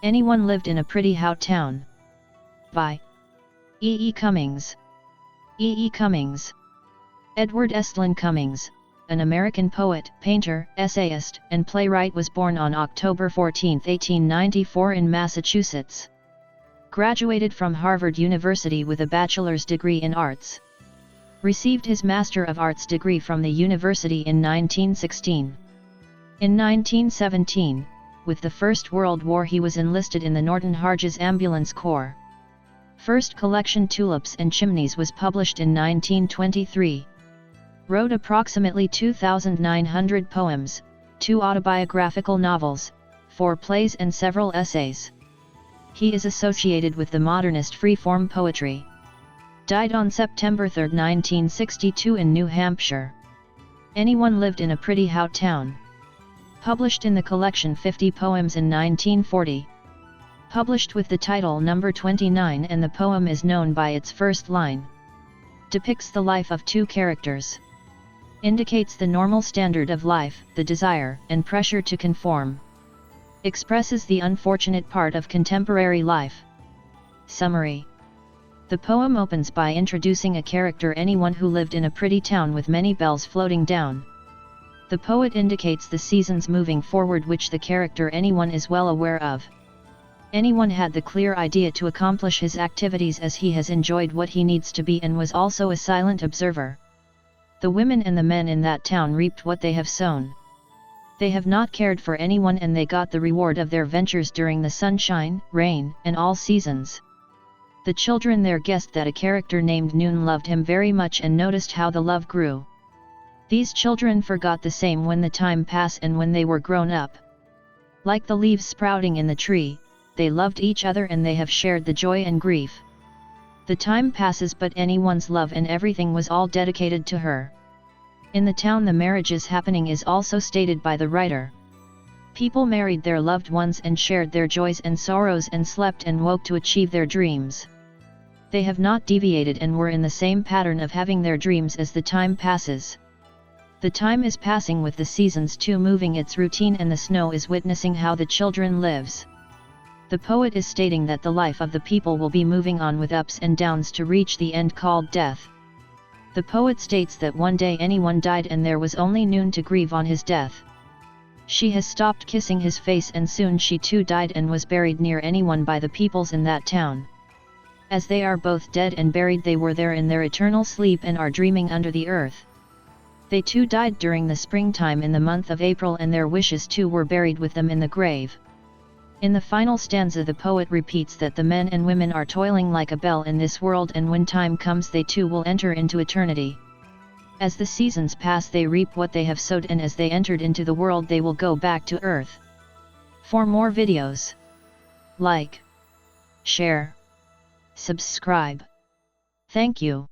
Anyone lived in a pretty hout town. By E. Cummings. E. Cummings. Edward Estlin Cummings, an American poet, painter, essayist, and playwright, was born on October 14, 1894 in Massachusetts. Graduated from Harvard University with a bachelor's degree in arts. Received his Master of Arts degree from the university in 1916. In 1917, with the First World War, he was enlisted in the Norton Harjes Ambulance Corps. First collection Tulips and Chimneys was published in 1923. Wrote approximately 2,900 poems, 2 autobiographical novels, 4 plays and several essays. He is associated with the modernist free-form poetry. Died on September 3, 1962 in New Hampshire. Anyone lived in a pretty hout town. Published in the collection 50 Poems in 1940. Published with the title Number 29, and the poem is known by its first line. Depicts the life of 2 characters. Indicates the normal standard of life, the desire and pressure to conform. Expresses the unfortunate part of contemporary life. Summary. The poem opens by introducing a character, anyone who lived in a pretty town with many bells floating down. The poet indicates the seasons moving forward, which the character anyone is well aware of. Anyone had the clear idea to accomplish his activities as he has enjoyed what he needs to be and was also a silent observer. The women and the men in that town reaped what they have sown. They have not cared for anyone, and they got the reward of their ventures during the sunshine, rain, and all seasons. The children there guessed that a character named Noon loved him very much and noticed how the love grew. These children forgot the same when the time passed and when they were grown up. Like the leaves sprouting in the tree, they loved each other and they have shared the joy and grief. The time passes, but anyone's love and everything was all dedicated to her. In the town the marriages happening is also stated by the writer. People married their loved ones and shared their joys and sorrows and slept and woke to achieve their dreams. They have not deviated and were in the same pattern of having their dreams as the time passes. The time is passing with the seasons too moving its routine, and the snow is witnessing how the children lives. The poet is stating that the life of the people will be moving on with ups and downs to reach the end called death. The poet states that one day anyone died and there was only Noon to grieve on his death. She has stopped kissing his face and soon she too died and was buried near anyone by the peoples in that town. As they are both dead and buried, they were there in their eternal sleep and are dreaming under the earth. They too died during the springtime in the month of April, and their wishes too were buried with them in the grave. In the final stanza the poet repeats that the men and women are toiling like a bell in this world, and when time comes they too will enter into eternity. As the seasons pass they reap what they have sowed, and as they entered into the world they will go back to earth. For more videos, like, share, subscribe. Thank you.